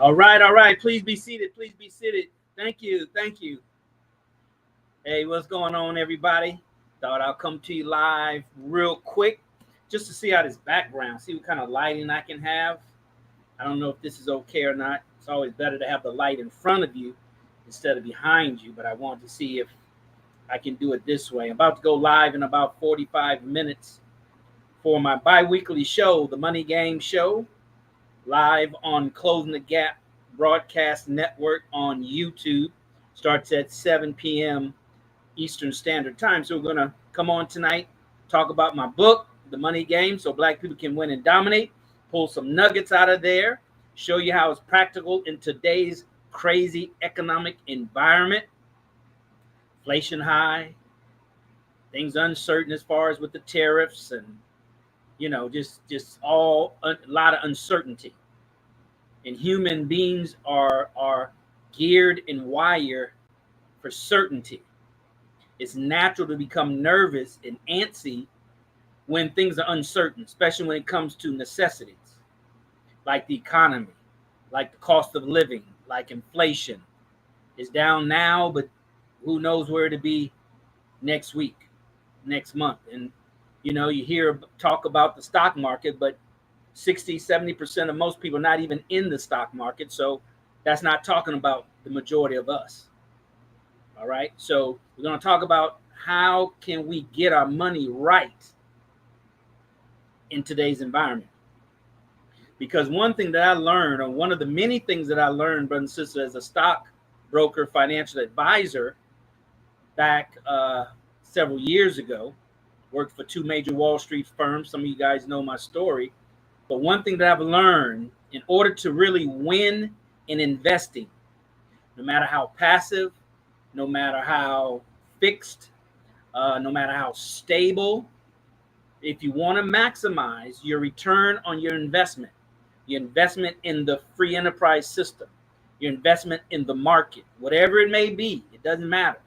All right, all right. Please be seated. Please be seated. Thank you. Thank you. Hey, what's going on, everybody? Thought I'll come to you live real quick just to see how this background, see what kind of lighting I can have. I don't know if this is okay or not. It's always better to have the light in front of you instead of behind you, but I wanted to see if I can do it this way. I'm about to go live in about 45 minutes for my bi-weekly show, the Money Game Show, live on Closing the Gap Broadcast Network on YouTube. Starts at 7 p.m. Eastern Standard Time. So we're going to come on tonight, talk about my book, The Money Game, so black people can win and dominate, pull some nuggets out of there, show you how it's practical in today's crazy economic environment. Inflation high, things uncertain as far as with the tariffs and, you know, just all a lot of uncertainty. And human beings are geared and wired for certainty. It's natural to become nervous and antsy when things are uncertain, especially when it comes to necessities like the economy, like the cost of living, like inflation. It's down now, but who knows where to be next week, next month. And, you know, you hear talk about the stock market, but 60-70% of most people are not even in the stock market. So that's not talking about the majority of us. All right. So we're going to talk about how can we get our money right in today's environment. Because one thing that I learned, or one of the many things that I learned, brother and sister, as a stockbroker, financial advisor back several years ago, worked for two major Wall Street firms. Some of you guys know my story. But one thing that I've learned, in order to really win in investing, no matter how passive, no matter how fixed, no matter how stable, if you want to maximize your return on your investment in the free enterprise system, your investment in the market, whatever it may be, it doesn't matter.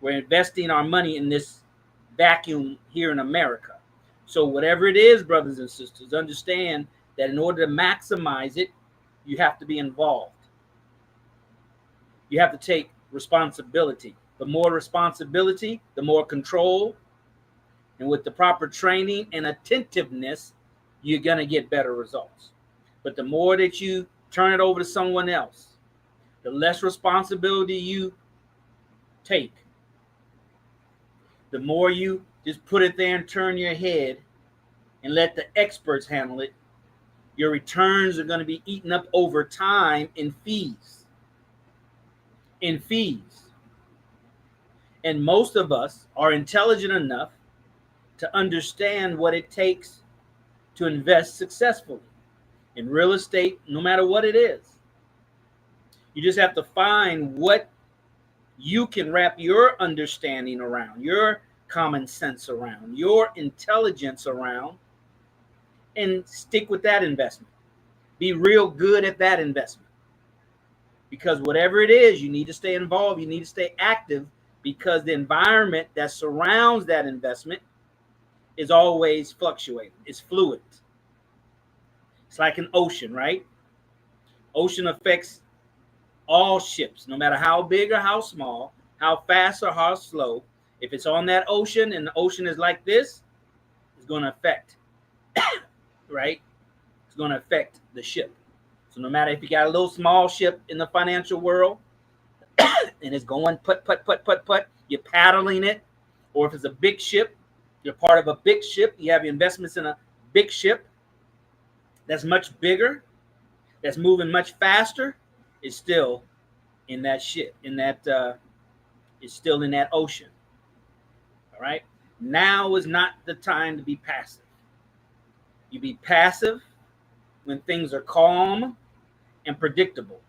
We're investing our money in this vacuum here in America. So whatever it is, brothers and sisters, understand that in order to maximize it, you have to be involved. You have to take responsibility. The more responsibility, the more control. And with the proper training and attentiveness, you're going to get better results. But the more that you turn it over to someone else, the less responsibility you take, the more you just put it there and turn your head and let the experts handle it, your returns are going to be eaten up over time in fees. And most of us are intelligent enough to understand what it takes to invest successfully in real estate, no matter what it is. You just have to find what you can wrap your understanding around, your common sense around, your intelligence around, and stick with that investment. Be real good at that investment. Because whatever it is, you need to stay involved. You need to stay active, because the environment that surrounds that investment is always fluctuating. It's fluid. It's like an ocean, right? Ocean affects all ships, no matter how big or how small, how fast or how slow. If it's on that ocean and the ocean is like this, it's going to affect, right? It's going to affect the ship. So no matter if you got a little small ship in the financial world and it's going put, you're paddling it, or if it's a big ship, you're part of a big ship, you have your investments in a big ship that's much bigger, that's moving much faster, is still in that ship, is still in that ocean. All right. Now is not the time to be passive. You be passive when things are calm and predictable.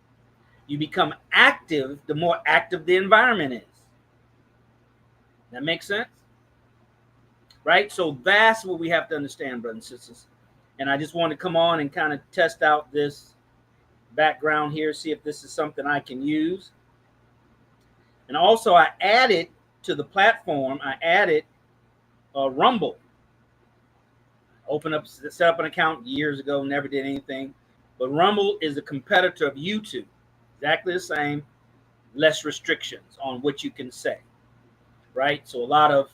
You become active the more active the environment is. That makes sense? Right? So that's what we have to understand, brothers and sisters. And I just want to come on and kind of test out this background here, see if this is something I can use. And also I added to the platform, Rumble. Set up an account years ago, never did anything. But Rumble is a competitor of YouTube. Exactly the same, less restrictions on what you can say, right? So a lot of,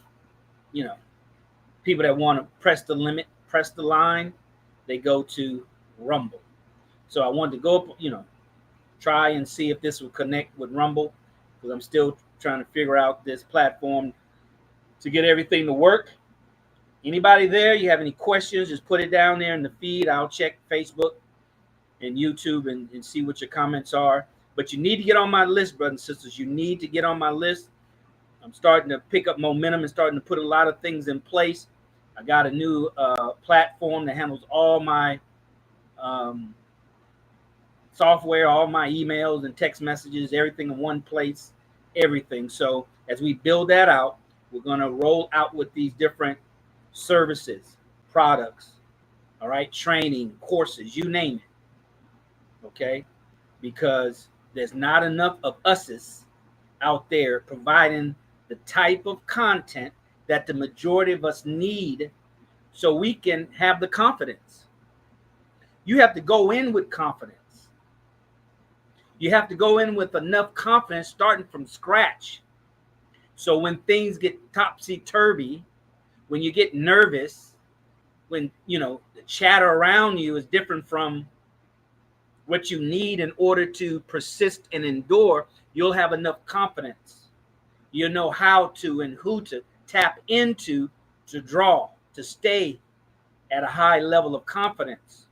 you know, people that want to press the limit, press the line, they go to Rumble. So I wanted to go, try and see if this would connect with Rumble, because I'm still trying to figure out this platform to get everything to work. Anybody there, you have any questions, just put it down there in the feed. I'll check Facebook and YouTube and see what your comments are. But you need to get on my list, brothers and sisters. You need to get on my list. I'm starting to pick up momentum and starting to put a lot of things in place. I got a new platform that handles all my software, all my emails and text messages, everything in one place, everything. So as we build that out, we're going to roll out with these different services, products, all right, training, courses, you name it, okay? Because there's not enough of us's out there providing the type of content that the majority of us need so we can have the confidence. You have to go in with confidence. You have to go in with enough confidence starting from scratch. So when things get topsy-turvy, when you get nervous, when, the chatter around you is different from what you need in order to persist and endure, you'll have enough confidence. You'll know how to and who to tap into to draw, to stay at a high level of confidence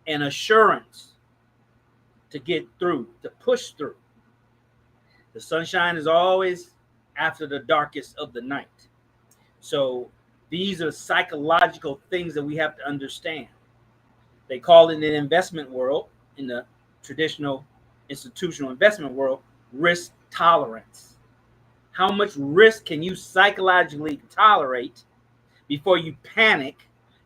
and assurance to get through, to push through. The sunshine is always after the darkest of the night. So these are psychological things that we have to understand. They call it in the investment world, in the traditional institutional investment world, risk tolerance. How much risk can you psychologically tolerate before you panic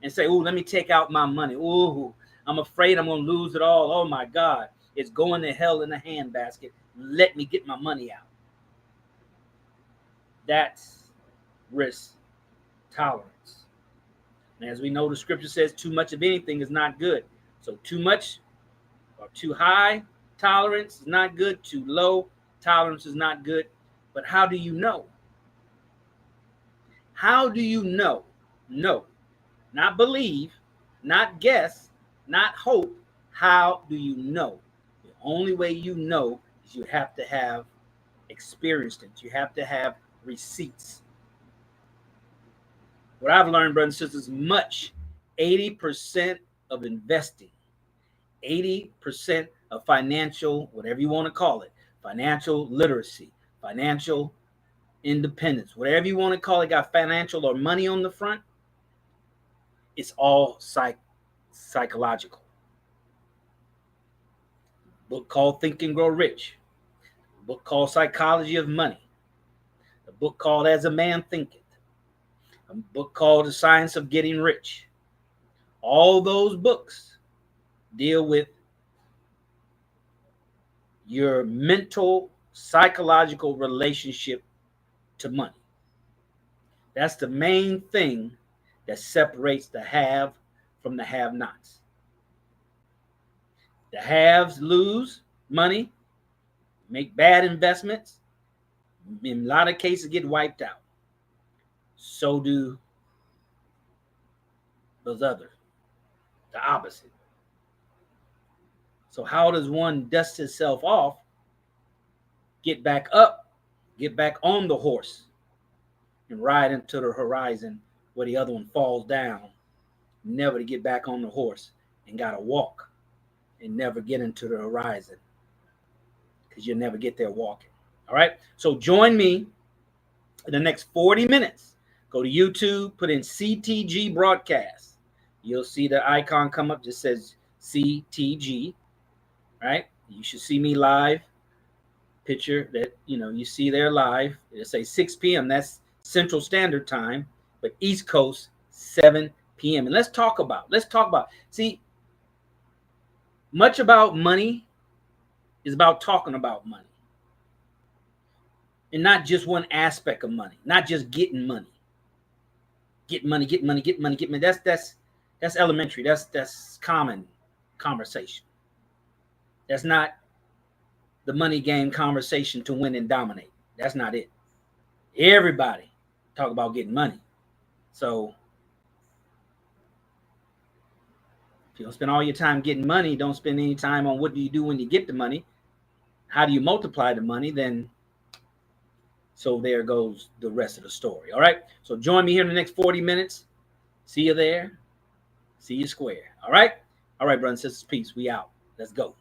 and say, oh, let me take out my money. Oh, I'm afraid I'm going to lose it all. Oh, my God. It's going to hell in a handbasket. Let me get my money out. That's risk tolerance. And as we know, the scripture says too much of anything is not good. So too much or too high tolerance is not good. Too low tolerance is not good. But how do you know? How do you know? No, not believe, not guess, not hope. How do you know? The only way you know is you have to have experienced it. You have to have receipts. What I've learned, brothers and sisters, much 80% of investing, 80% of financial, whatever you want to call it, financial literacy, financial independence, whatever you want to call it, got financial or money on the front, it's all psychological. A book called Think and Grow Rich. A book called Psychology of Money. A book called As a Man Thinketh. A book called The Science of Getting Rich. All those books deal with your mental, psychological relationship to money. That's the main thing that separates the have from the have-nots. The haves lose money, make bad investments, in a lot of cases get wiped out. So do those others, the opposite. So how does one dust himself off, get back up, get back on the horse, and ride into the horizon where the other one falls down, never to get back on the horse and gotta walk and never get into the horizon, because you'll never get there walking. All right, so join me in the next 40 minutes. Go to YouTube, put in CTG broadcast. You'll see the icon come up, just says CTG, right? You should see me live. Picture that, you see there live. It'll say 6 p.m. That's Central Standard Time, but East Coast, 7 p.m. And let's talk about, see, much about money is about talking about money. And not just one aspect of money, not just getting money. Get money. That's elementary. That's common conversation. That's not the money game conversation to win and dominate. That's not it. Everybody talk about getting money. So if you don't spend all your time getting money, don't spend any time on what do you do when you get the money, how do you multiply the money, then so there goes the rest of the story. All right. So join me here in the next 40 minutes. See you there. See you square. All right. All right, brothers and sisters. Peace. We out. Let's go.